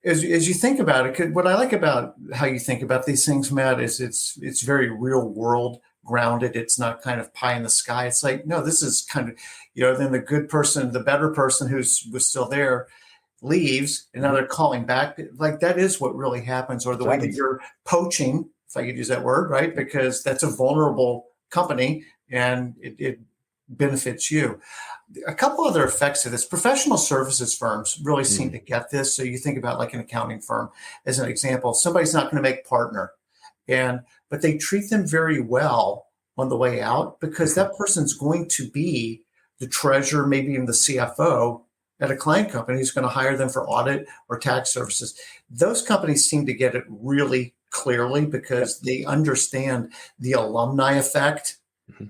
as you think about it, what I like about how you think about these things, Matt, is it's very real world grounded. It's not kind of pie in the sky. It's like, no, this is kind of, then the good person, the better person was still there leaves, and now they're calling back. Like that is what really happens, or the way that you're poaching, if I could use that word, right? Because that's a vulnerable company and it benefits you. A couple other effects of this: professional services firms really seem to get this. So you think about like an accounting firm as an example. Somebody's not going to make partner, but they treat them very well on the way out, because that person's going to be the treasurer, maybe even the CFO at a client company who's going to hire them for audit or tax services. Those companies seem to get it really clearly because they understand the alumni effect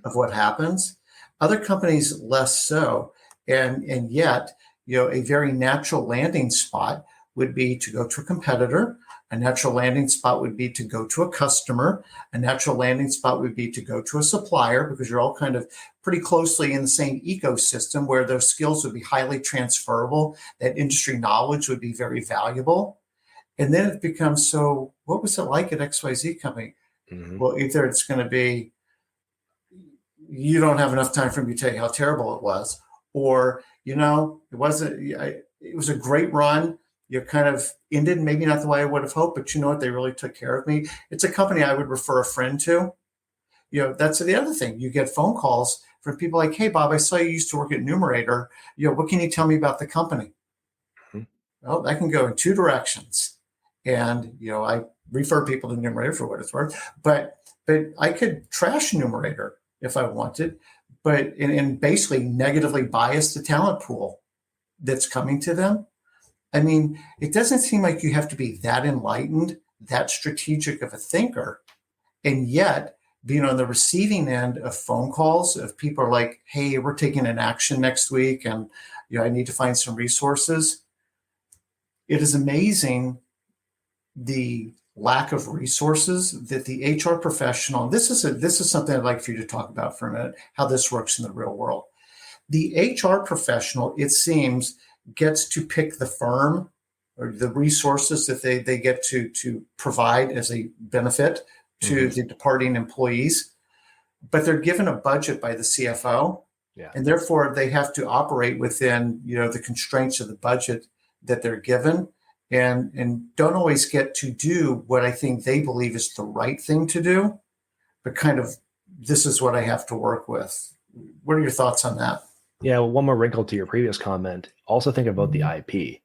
of what happens. Other companies less so. And yet, a very natural landing spot would be to go to a competitor. A natural landing spot would be to go to a customer. A natural landing spot would be to go to a supplier, because you're all kind of pretty closely in the same ecosystem where those skills would be highly transferable. That industry knowledge would be very valuable. And then it becomes, so what was it like at XYZ company? Well, either it's going to be, you don't have enough time for me to tell you how terrible it was, or, it was a great run. You kind of ended maybe not the way I would have hoped, but you know what? They really took care of me. It's a company I would refer a friend to. That's the other thing. You get phone calls from people like, hey, Bob, I saw you used to work at Numerator. What can you tell me about the company? Well, that can go in two directions. And, I refer people to Numerator for what it's worth, but I could trash Numerator if I wanted, but and basically negatively bias the talent pool that's coming to them. I mean, it doesn't seem like you have to be that enlightened, that strategic of a thinker, and yet being on the receiving end of phone calls of people are like, hey, we're taking an action next week, and I need to find some resources. It is amazing the lack of resources that the HR professional, this is something I'd like for you to talk about for a minute, how this works in the real world. The HR professional, it seems, gets to pick the firm or the resources that they get to provide as a benefit to the departing employees, but they're given a budget by the CFO, and therefore they have to operate within the constraints of the budget that they're given, and don't always get to do what I think they believe is the right thing to do, but kind of, this is what I have to work with. What are your thoughts on that? Yeah, well, one more wrinkle to your previous comment. Also think about the IP.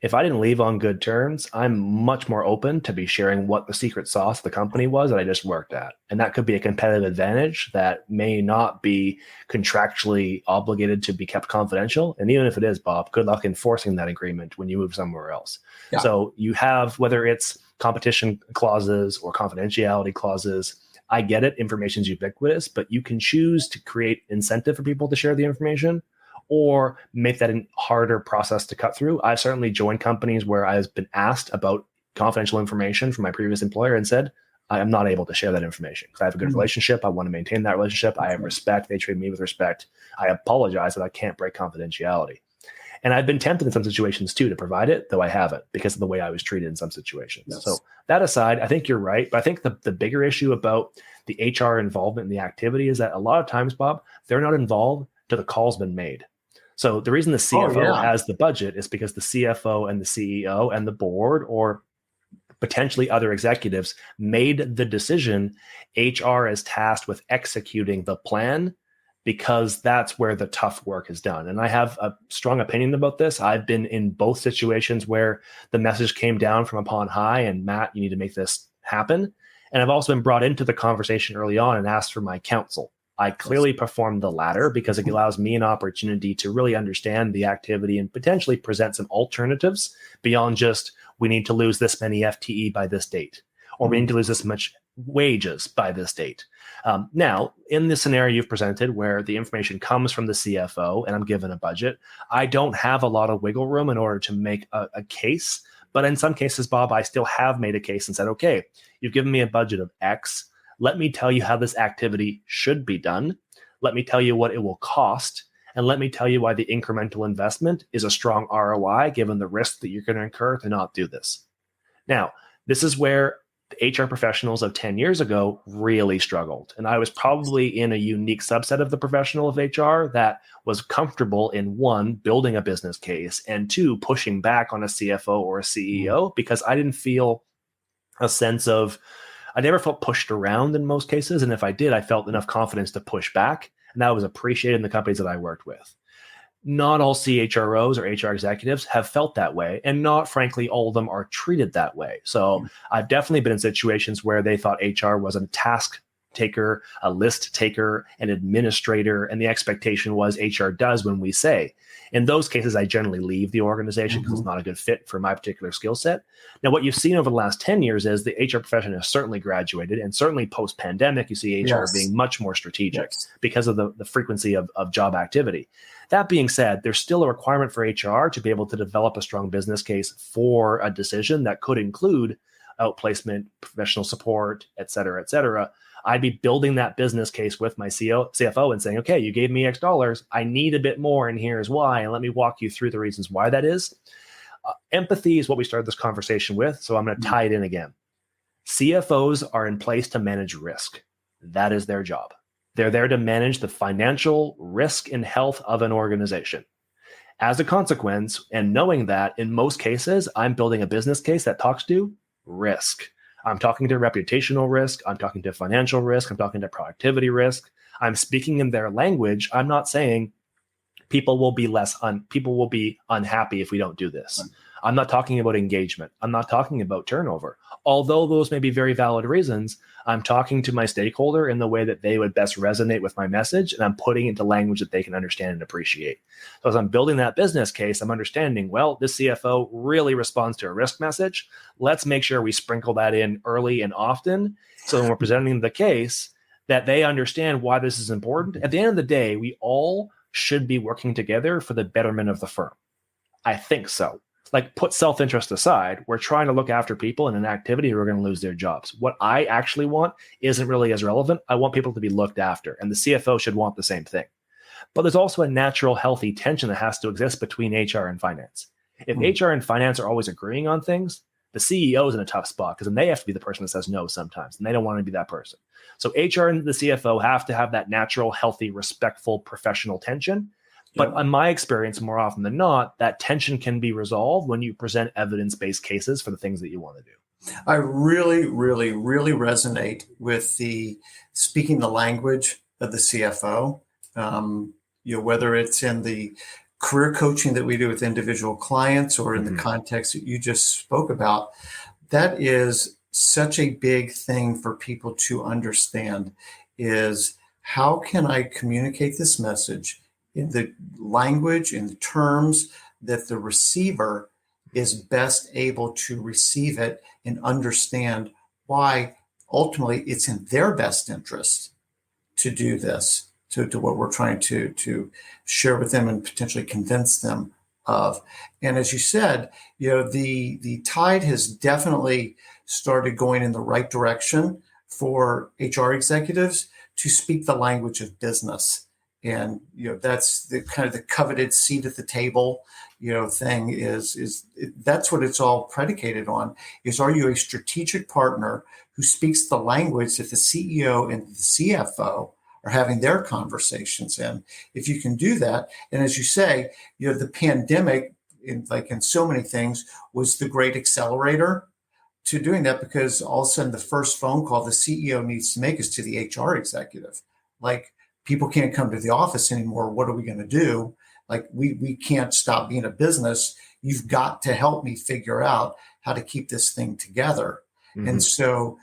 If I didn't leave on good terms, I'm much more open to be sharing what the secret sauce of the company was that I just worked at. And that could be a competitive advantage that may not be contractually obligated to be kept confidential. And even if it is, Bob, good luck enforcing that agreement when you move somewhere else. Yeah. So you have, whether it's competition clauses or confidentiality clauses, I get it, information is ubiquitous, but you can choose to create incentive for people to share the information or make that a harder process to cut through. I've certainly joined companies where I've been asked about confidential information from my previous employer and said, I am not able to share that information because I have a good relationship. I want to maintain that relationship. I have respect. They treat me with respect. I apologize that I can't break confidentiality. And I've been tempted in some situations too to provide it, though I haven't because of the way I was treated in some situations. Yes. So that aside, I think you're right. But I think the bigger issue about the HR involvement in the activity is that a lot of times, Bob, they're not involved till the call's been made. So the reason the CFO has the budget is because the CFO and the CEO and the board or potentially other executives made the decision. HR is tasked with executing the plan because that's where the tough work is done. And I have a strong opinion about this. I've been in both situations where the message came down from upon high and Matt, you need to make this happen. And I've also been brought into the conversation early on and asked for my counsel. I clearly performed the latter because it allows me an opportunity to really understand the activity and potentially present some alternatives beyond just, we need to lose this many FTE by this date, or we need to lose this much wages by this date. Now, in the scenario you've presented where the information comes from the CFO and I'm given a budget, I don't have a lot of wiggle room in order to make a case. But in some cases, Bob, I still have made a case and said, okay, you've given me a budget of X. Let me tell you how this activity should be done. Let me tell you what it will cost. And let me tell you why the incremental investment is a strong ROI given the risk that you're going to incur to not do this. Now, this is where the HR professionals of 10 years ago really struggled. And I was probably in a unique subset of the professional of HR that was comfortable in one, building a business case, and two, pushing back on a CFO or a CEO because I didn't feel a sense of, I never felt pushed around in most cases. And if I did, I felt enough confidence to push back. And that was appreciated in the companies that I worked with. Not all CHROs or HR executives have felt that way, and not, frankly, all of them are treated that way. So I've definitely been in situations where they thought HR was a task taker, a list taker, an administrator, and the expectation was HR does when we say. In those cases, I generally leave the organization because it's not a good fit for my particular skill set. Now, what you've seen over the last 10 years is the HR profession has certainly graduated, and certainly post-pandemic, you see HR being much more strategic because of the frequency of job activity. That being said, there's still a requirement for HR to be able to develop a strong business case for a decision that could include outplacement, professional support, et cetera, et cetera. I'd be building that business case with my CFO and saying, okay, you gave me X dollars. I need a bit more, and here's why. And let me walk you through the reasons why that is. Empathy is what we started this conversation with, so I'm going to tie it in again. CFOs are in place to manage risk. That is their job. They're there to manage the financial risk and health of an organization. As a consequence, and knowing that in most cases, I'm building a business case that talks to risk. I'm talking to reputational risk. I'm talking to financial risk. I'm talking to productivity risk. I'm speaking in their language. I'm not saying people will be unhappy if we don't do this. I'm not talking about engagement. I'm not talking about turnover. Although those may be very valid reasons, I'm talking to my stakeholder in the way that they would best resonate with my message, and I'm putting it into language that they can understand and appreciate. So as I'm building that business case, I'm understanding, well, this CFO really responds to a risk message. Let's make sure we sprinkle that in early and often so when we're presenting the case that they understand why this is important. At the end of the day, we all should be working together for the betterment of the firm. I think so. Like, put self-interest aside, we're trying to look after people in an activity who are going to lose their jobs. What I actually want isn't really as relevant. I want people to be looked after, and the CFO should want the same thing. But there's also a natural, healthy tension that has to exist between HR and finance. If HR and finance are always agreeing on things, the CEO is in a tough spot because then they have to be the person that says no sometimes, and they don't want to be that person. So HR and the CFO have to have that natural, healthy, respectful, professional tension. But in my experience, more often than not, that tension can be resolved when you present evidence-based cases for the things that you want to do. I really, really, really resonate with the speaking the language of the CFO. Whether it's in the career coaching that we do with individual clients or in the context that you just spoke about, that is such a big thing for people to understand is how can I communicate this message in the language, in the terms that the receiver is best able to receive it and understand why ultimately it's in their best interest to do this, to what we're trying to share with them and potentially convince them of. And as you said, the tide has definitely started going in the right direction for HR executives to speak the language of business. And that's the kind of the coveted seat at the table, thing that's what it's all predicated on. Is, are you a strategic partner who speaks the language that the CEO and the CFO are having their conversations in? If you can do that, and as you say, the pandemic, in so many things, was the great accelerator to doing that, because all of a sudden the first phone call the CEO needs to make is to the HR executive, like, people can't come to the office anymore. What are we going to do? Like, we can't stop being a business. You've got to help me figure out how to keep this thing together. And so,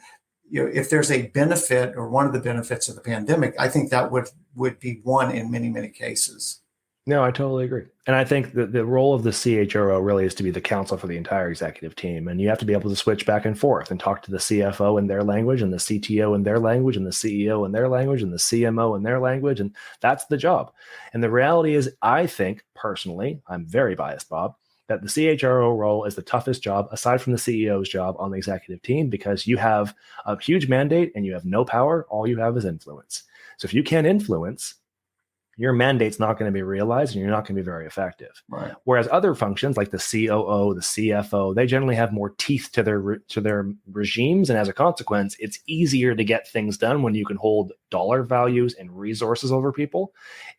if there's a benefit or one of the benefits of the pandemic, I think that would be one in many, many cases. No, I totally agree. And I think that the role of the CHRO really is to be the counsel for the entire executive team. And you have to be able to switch back and forth and talk to the CFO in their language and the CTO in their language and the CEO in their language and the CMO in their language. And that's the job. And the reality is, I think personally, I'm very biased, Bob, that the CHRO role is the toughest job aside from the CEO's job on the executive team, because you have a huge mandate and you have no power. All you have is influence. So if you can't influence, your mandate's not going to be realized and you're not going to be very effective. Right. Whereas other functions like the COO, the CFO, they generally have more teeth to their regimes. And as a consequence, it's easier to get things done when you can hold dollar values and resources over people.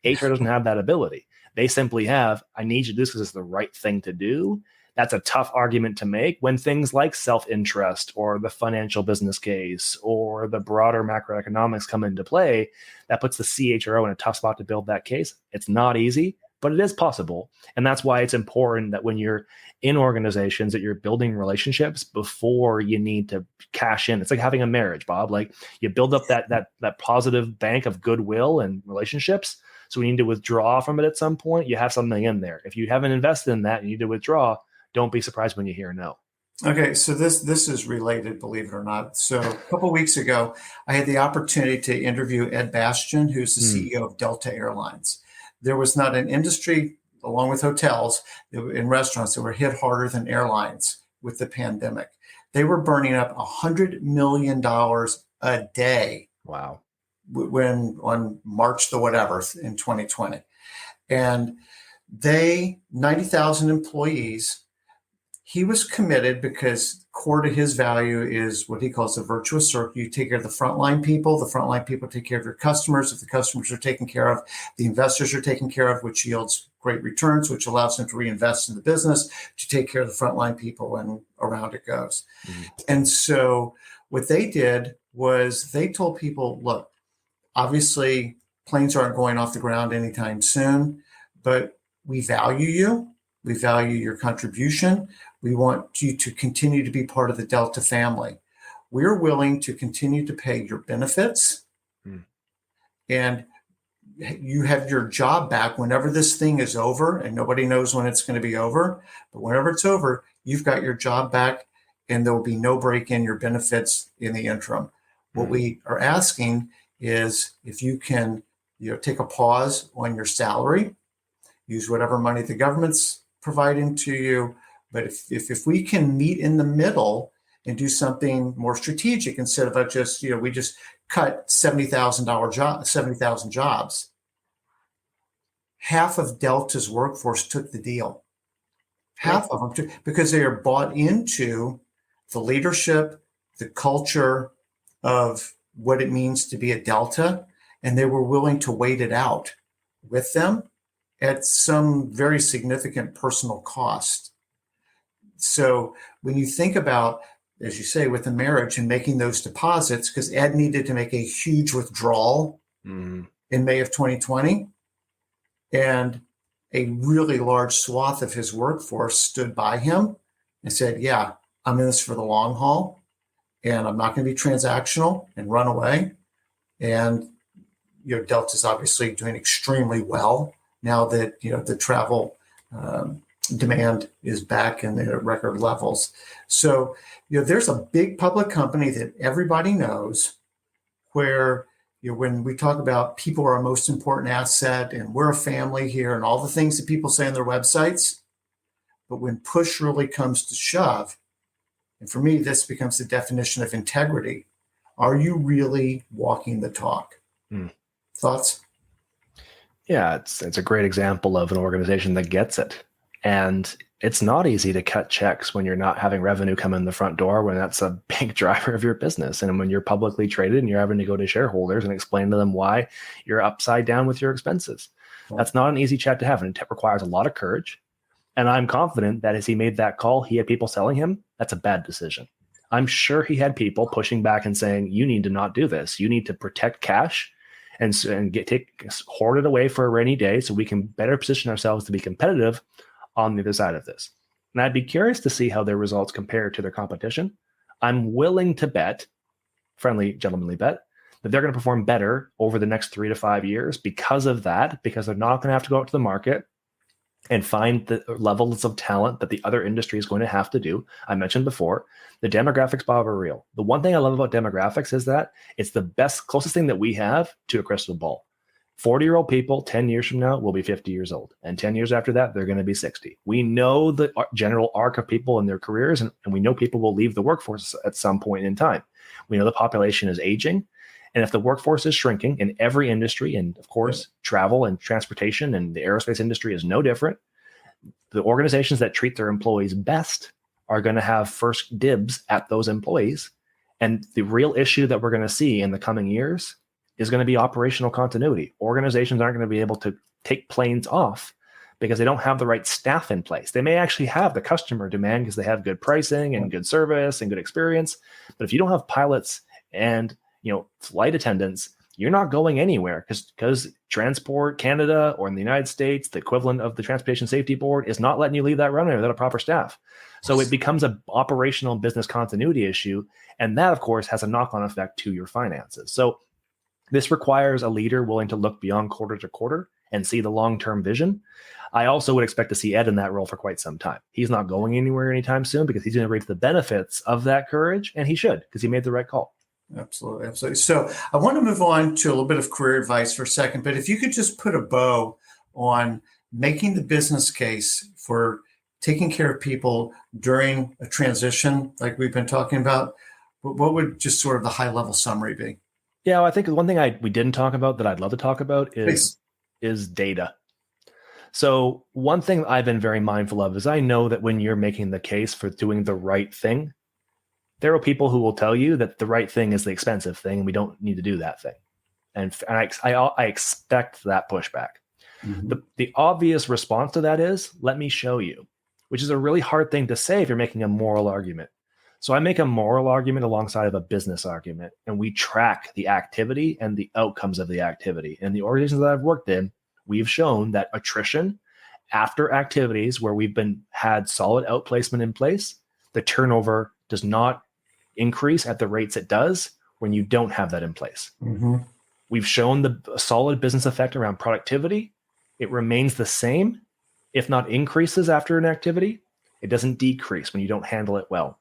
HR doesn't have that ability. They simply have, I need you to do this because it's the right thing to do. That's a tough argument to make when things like self-interest or the financial business case or the broader macroeconomics come into play. That puts the CHRO in a tough spot to build that case. It's not easy, but it is possible. And that's why it's important that when you're in organizations that you're building relationships before you need to cash in. It's like having a marriage, Bob. Like you build up that positive bank of goodwill and relationships. So we need to withdraw from it at some point. You have something in there. If you haven't invested in that, you need to withdraw. Don't be surprised when you hear no. Okay, so this is related, believe it or not. So a couple of weeks ago, I had the opportunity to interview Ed Bastian, who's the CEO of Delta Airlines. There was not an industry, along with hotels and restaurants, that were hit harder than airlines with the pandemic. They were burning up $100 million a day. Wow. When on March the whatever in 2020. And 90,000 employees. He was committed because core to his value is what he calls the virtuous circle. You take care of the frontline people take care of your customers. If the customers are taken care of, the investors are taken care of, which yields great returns, which allows them to reinvest in the business, to take care of the frontline people, and around it goes. Mm-hmm. And so what they did was they told people, look, obviously planes aren't going off the ground anytime soon, but we value you. We value your contribution. We want you to continue to be part of the Delta family. We're willing to continue to pay your benefits. And you have your job back whenever this thing is over, and nobody knows when it's going to be over. But whenever it's over, you've got your job back, and there will be no break in your benefits in the interim. What we are asking is if you can, take a pause on your salary, use whatever money the government's providing to you. But if we can meet in the middle and do something more strategic instead of just, we just cut $70,000 jobs. Half of Delta's workforce took the deal. Half of them took, because they are bought into the leadership, the culture of what it means to be a Delta, and they were willing to wait it out with them at some very significant personal cost. So when you think about, as you say, with the marriage and making those deposits, because Ed needed to make a huge withdrawal in May of 2020, and a really large swath of his workforce stood by him and said, yeah, I'm in this for the long haul, and I'm not going to be transactional and run away. And, Delta's obviously doing extremely well now that, the travel demand is back in the record levels. So, there's a big public company that everybody knows where, when we talk about people are our most important asset and we're a family here and all the things that people say on their websites, but when push really comes to shove, and for me, this becomes the definition of integrity. Are you really walking the talk? Thoughts? Yeah, it's a great example of an organization that gets it. And it's not easy to cut checks when you're not having revenue come in the front door, when that's a big driver of your business. And when you're publicly traded and you're having to go to shareholders and explain to them why you're upside down with your expenses. That's not an easy chat to have. And it requires a lot of courage. And I'm confident that as he made that call, he had people telling him that's a bad decision. I'm sure he had people pushing back and saying, you need to not do this. You need to protect cash and hoard it away for a rainy day so we can better position ourselves to be competitive on the other side of this. And I'd be curious to see how their results compare to their competition. I'm willing to bet, friendly gentlemanly bet, that they're going to perform better over the next 3 to 5 years because of that, because they're not going to have to go out to the market and find the levels of talent that the other industry is going to have to do. I mentioned before, the demographics, Bob, are real. The one thing I love about demographics is that it's the closest thing that we have to a crystal ball. 40-year-old people 10 years from now will be 50 years old. And 10 years after that, they're going to be 60. We know the general arc of people in their careers, and we know people will leave the workforce at some point in time. We know the population is aging. And if the workforce is shrinking in every industry, and of course, travel and transportation and the aerospace industry is no different, the organizations that treat their employees best are going to have first dibs at those employees. And the real issue that we're going to see in the coming years is going to be operational continuity. Organizations aren't going to be able to take planes off because they don't have the right staff in place. They may actually have the customer demand because they have good pricing and good service and good experience. But if you don't have pilots and flight attendants, you're not going anywhere because Transport Canada or in the United States, the equivalent of the Transportation Safety Board is not letting you leave that runway without a proper staff. So it becomes an operational business continuity issue. And that, of course, has a knock-on effect to your finances. So this requires a leader willing to look beyond quarter to quarter and see the long-term vision. I also would expect to see Ed in that role for quite some time. He's not going anywhere anytime soon because he's going to reap the benefits of that courage, and he should because he made the right call. Absolutely. Absolutely. So I want to move on to a little bit of career advice for a second, but if you could just put a bow on making the business case for taking care of people during a transition like we've been talking about, what would just sort of the high level summary be? Yeah, well, I think one thing we didn't talk about that I'd love to talk about is data. So one thing I've been very mindful of is I know that when you're making the case for doing the right thing, there are people who will tell you that the right thing is the expensive thing and we don't need to do that thing. And I expect that pushback. Mm-hmm. The obvious response to that is, let me show you, which is a really hard thing to say if you're making a moral argument. So I make a moral argument alongside of a business argument, and we track the activity and the outcomes of the activity. And the organizations that I've worked in, we've shown that attrition after activities where we've had solid outplacement in place, the turnover does not increase at the rates it does when you don't have that in place. Mm-hmm. We've shown the solid business effect around productivity. It remains the same, if not increases after an activity. It doesn't decrease when you don't handle it well.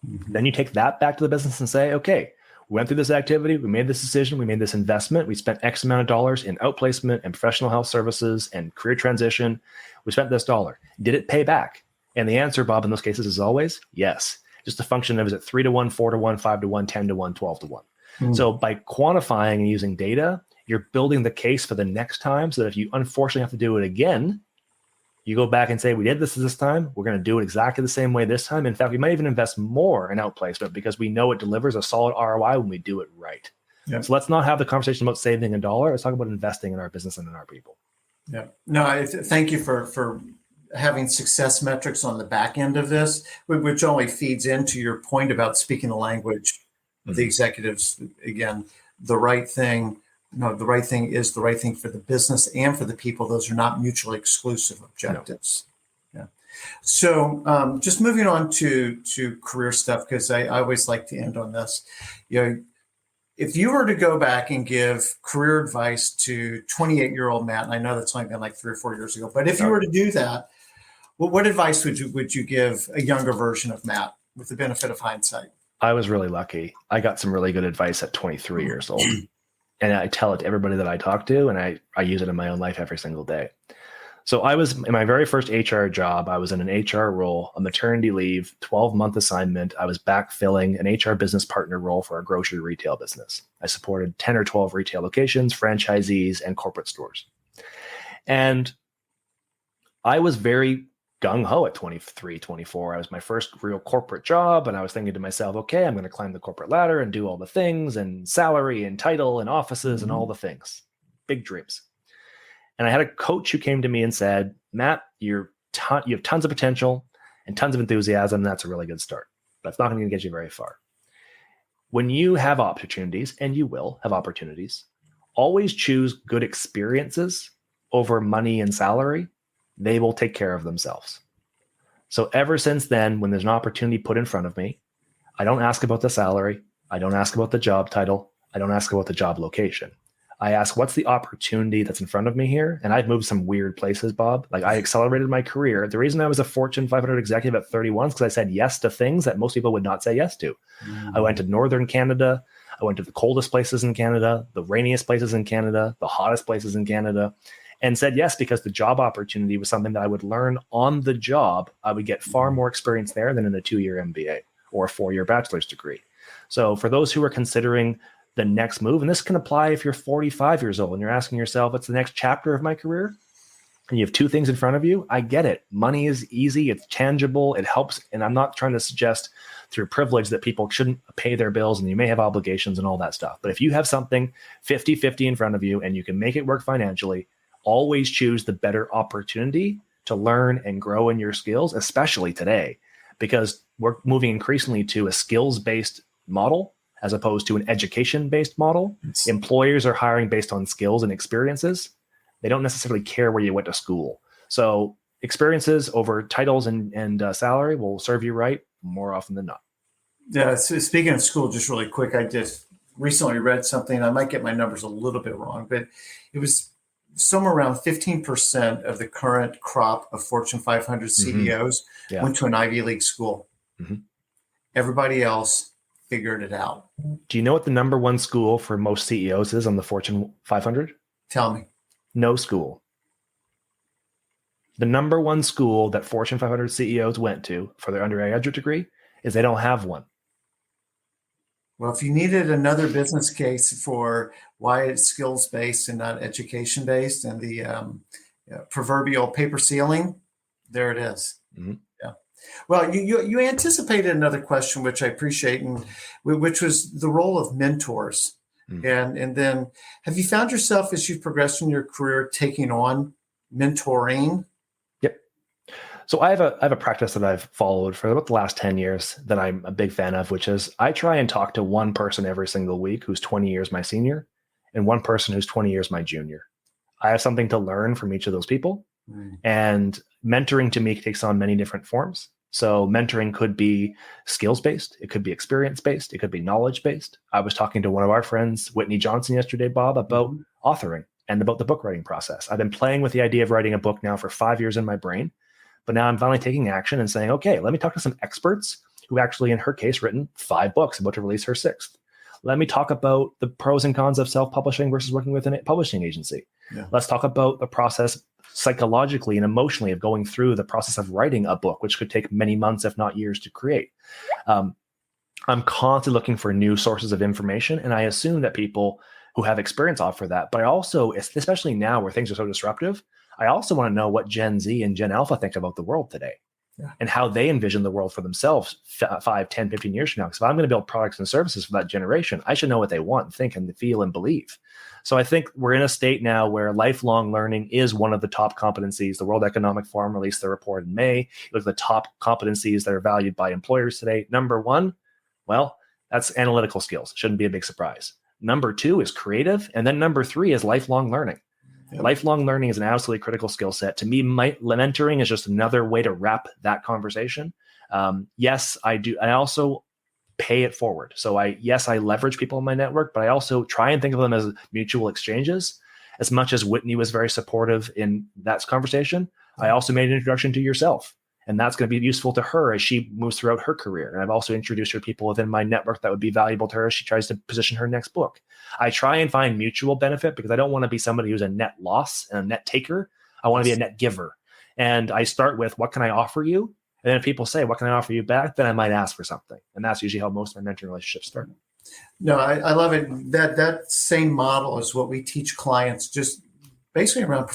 Mm-hmm. Then you take that back to the business and say, okay, we went through this activity, we made this decision, we made this investment, we spent X amount of dollars in outplacement and professional health services and career transition. We spent this dollar. Did it pay back? And the answer, Bob, in those cases is always yes. Just a function of, is it 3-to-1, 4-to-1, 5-to-1, 10-to-1, 12-to-1. Mm. So by quantifying and using data, you're building the case for the next time so that if you unfortunately have to do it again, you go back and say, we did this time. We're going to do it exactly the same way this time. In fact, we might even invest more in outplacement because we know it delivers a solid ROI when we do it right. Yeah. So let's not have the conversation about saving a dollar. Let's talk about investing in our business and in our people. Yeah. No, thank you for having success metrics on the back end of this, which only feeds into your point about speaking the language of the executives. Again, the right thing. No, the right thing is the right thing for the business and for the people. Those are not mutually exclusive objectives. No. Yeah. So just moving on to career stuff, because I always like to end on this. If you were to go back and give career advice to 28-year-old Matt, and I know that's only been like 3 or 4 years ago, but if you were to do that, what advice would you give a younger version of Matt with the benefit of hindsight? I was really lucky. I got some really good advice at 23 years old. And I tell it to everybody that I talk to, and I use it in my own life every single day. So I was in my very first HR job. I was in an HR role, a maternity leave, 12-month assignment. I was backfilling an HR business partner role for a grocery retail business. I supported 10 or 12 retail locations, franchisees, and corporate stores. And I was very gung-ho at 23, 24. I was my first real corporate job, and I was thinking to myself, okay, I'm going to climb the corporate ladder and do all the things, and salary and title and offices and all the things. Big dreams. And I had a coach who came to me and said, Matt, you have tons of potential and tons of enthusiasm. And that's a really good start. That's not going to get you very far. When you have opportunities, and you will have opportunities, always choose good experiences over money and salary. They will take care of themselves. So ever since then, when there's an opportunity put in front of me, I don't ask about the salary. I don't ask about the job title. I don't ask about the job location. I ask, what's the opportunity that's in front of me here? And I've moved some weird places, Bob. Like, I accelerated my career. The reason I was a Fortune 500 executive at 31 is because I said yes to things that most people would not say yes to. I went to Northern Canada. I went to the coldest places in Canada, the rainiest places in Canada, the hottest places in Canada, and said yes because the job opportunity was something that I would learn on the job. I would get far more experience there than in a 2-year MBA or a 4-year bachelor's degree. So for those who are considering the next move. And this can apply if you're 45 years old and you're asking yourself, what's the next chapter of my career? And you have two things in front of you. I get it. Money is easy. It's tangible. It helps. And I'm not trying to suggest through privilege that people shouldn't pay their bills and you may have obligations and all that stuff. But if you have something 50-50 in front of you and you can make it work financially, always choose the better opportunity to learn and grow in your skills, especially today, because we're moving increasingly to a skills-based model as opposed to an education-based model. Yes. Employers are hiring based on skills and experiences. They don't necessarily care where you went to school. So experiences over titles and salary will serve you right more often than not. Yeah. So speaking of school, just really quick, I just recently read something. I might get my numbers a little bit wrong, but it was somewhere around 15% of the current crop of Fortune 500 CEOs went to an Ivy League school. Mm-hmm. Everybody else figured it out. Do you know what the number one school for most CEOs is on the Fortune 500? Tell me. No school. The number one school that Fortune 500 CEOs went to for their undergraduate degree is they don't have one. Well, if you needed another business case for why it's skills-based and not education-based and the proverbial paper ceiling, there it is. Mm-hmm. Yeah. Well, you anticipated another question, which I appreciate, and which was the role of mentors. Mm-hmm. And then have you found yourself as you've progressed in your career taking on mentoring? Yep. So I have a practice that I've followed for about the last 10 years that I'm a big fan of, which is I try and talk to one person every single week who's 20 years my senior and one person who's 20 years my junior. I have something to learn from each of those people. Mm. And mentoring to me takes on many different forms. So mentoring could be skills-based. It could be experience-based. It could be knowledge-based. I was talking to one of our friends, Whitney Johnson, yesterday, Bob, about authoring and about the book writing process. I've been playing with the idea of writing a book now for 5 years in my brain, but now I'm finally taking action and saying, okay, let me talk to some experts who actually, in her case, written 5 books, about to release her 6th. Let me talk about the pros and cons of self-publishing versus working with a publishing agency. Yeah. Let's talk about the process psychologically and emotionally of going through the process of writing a book, which could take many months, if not years, to create. I'm constantly looking for new sources of information, and I assume that people who have experience offer that. But I also, especially now where things are so disruptive, I also want to know what Gen Z and Gen Alpha think about the world today. Yeah. And how they envision the world for themselves 5, 10, 15 years from now. Because if I'm going to build products and services for that generation, I should know what they want, think, and feel and believe. So I think we're in a state now where lifelong learning is one of the top competencies. The World Economic Forum released their report in May. Look at the top competencies that are valued by employers today. Number 1, well, that's analytical skills. Shouldn't be a big surprise. Number 2 is creative. And then number 3 is lifelong learning. Yep. Lifelong learning is an absolutely critical skill set. To me, mentoring is just another way to wrap that conversation. Yes, I do. I also pay it forward. So I leverage people in my network, but I also try and think of them as mutual exchanges. As much as Whitney was very supportive in that conversation, I also made an introduction to yourself. And that's going to be useful to her as she moves throughout her career. And I've also introduced her to people within my network that would be valuable to her as she tries to position her next book. I try and find mutual benefit because I don't want to be somebody who's a net loss and a net taker. I want to be a net giver. And I start with, what can I offer you? And then if people say, what can I offer you back? Then I might ask for something. And that's usually how most of my mentoring relationships start. No, I love it. That same model is what we teach clients, just basically around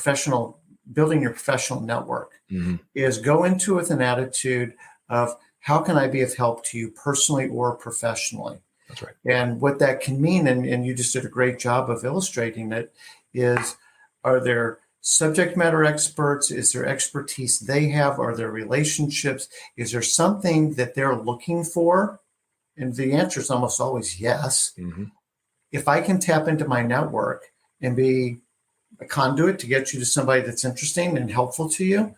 building your professional network. Mm-hmm. Is go into with an attitude of, how can I be of help to you personally or professionally? That's right. And what that can mean, and you just did a great job of illustrating it, is, are there subject matter experts? Is there expertise they have? Are there relationships? Is there something that they're looking for? And the answer is almost always yes. Mm-hmm. If I can tap into my network and be a conduit to get you to somebody that's interesting and helpful to you,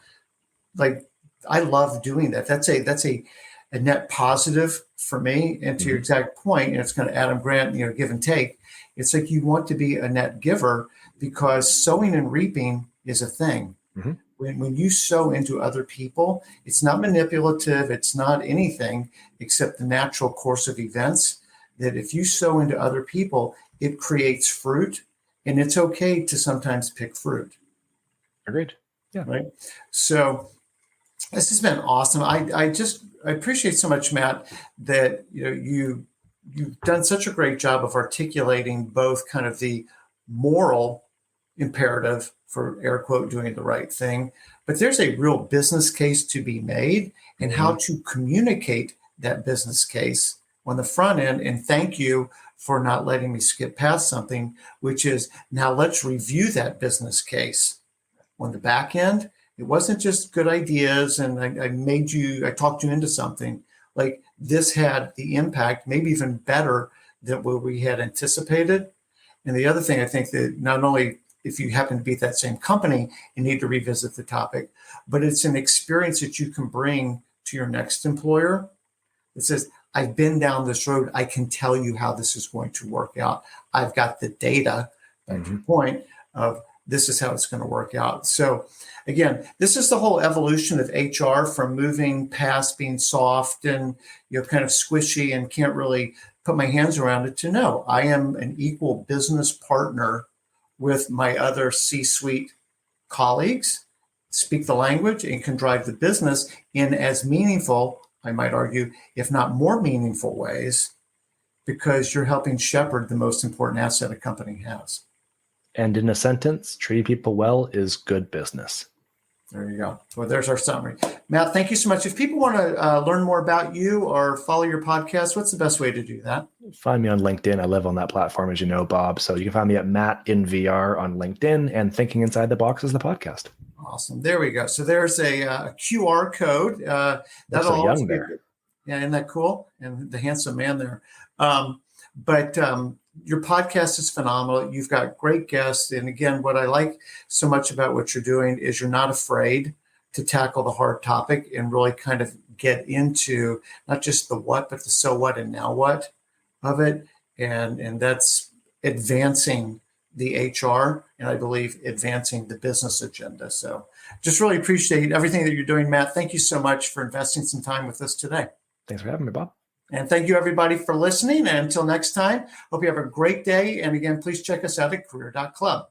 like, I love doing that. That's a net positive for me. And to your exact point, and it's kind of Adam Grant, give and take. It's like you want to be a net giver, because sowing and reaping is a thing. Mm-hmm. When you sow into other people, it's not manipulative. It's not anything except the natural course of events, that if you sow into other people, it creates fruit, and it's okay to sometimes pick fruit. Agreed. Yeah. Right. So this has been awesome. I appreciate so much, Matt, that you you've done such a great job of articulating both kind of the moral imperative for air quote doing the right thing, but there's a real business case to be made and how to communicate that business case on the front end. And thank you for not letting me skip past something, which is now let's review that business case on the back end. It wasn't just good ideas and I talked you into something. Like this had the impact, maybe even better than what we had anticipated. And the other thing I think that not only if you happen to be at that same company, you need to revisit the topic, but it's an experience that you can bring to your next employer. It says, I've been down this road. I can tell you how this is going to work out. I've got the data, back to your point, of this is how it's going to work out. So again, this is the whole evolution of HR from moving past being soft and kind of squishy and can't really put my hands around it to no, I am an equal business partner with my other C-suite colleagues, speak the language and can drive the business in as meaningful, I might argue, if not more meaningful ways, because you're helping shepherd the most important asset a company has. And in a sentence, treating people well is good business. There you go. Well, there's our summary. Matt, thank you so much. If people want to learn more about you or follow your podcast, what's the best way to do that? Find me on LinkedIn. I live on that platform, as you know, Bob. So you can find me at Matt in VR on LinkedIn, and Thinking Inside the Box is the podcast. Awesome. There we go. So there's a QR code. That's so young there. Yeah, isn't that cool? And the handsome man there. But your podcast is phenomenal. You've got great guests. And again, what I like so much about what you're doing is you're not afraid to tackle the hard topic and really kind of get into not just the what, but the so what and now what of it. And that's advancing the HR and I believe advancing the business agenda. So just really appreciate everything that you're doing, Matt. Thank you so much for investing some time with us today. Thanks for having me, Bob. And thank you, everybody, for listening. And until next time, hope you have a great day. And again, please check us out at career.club.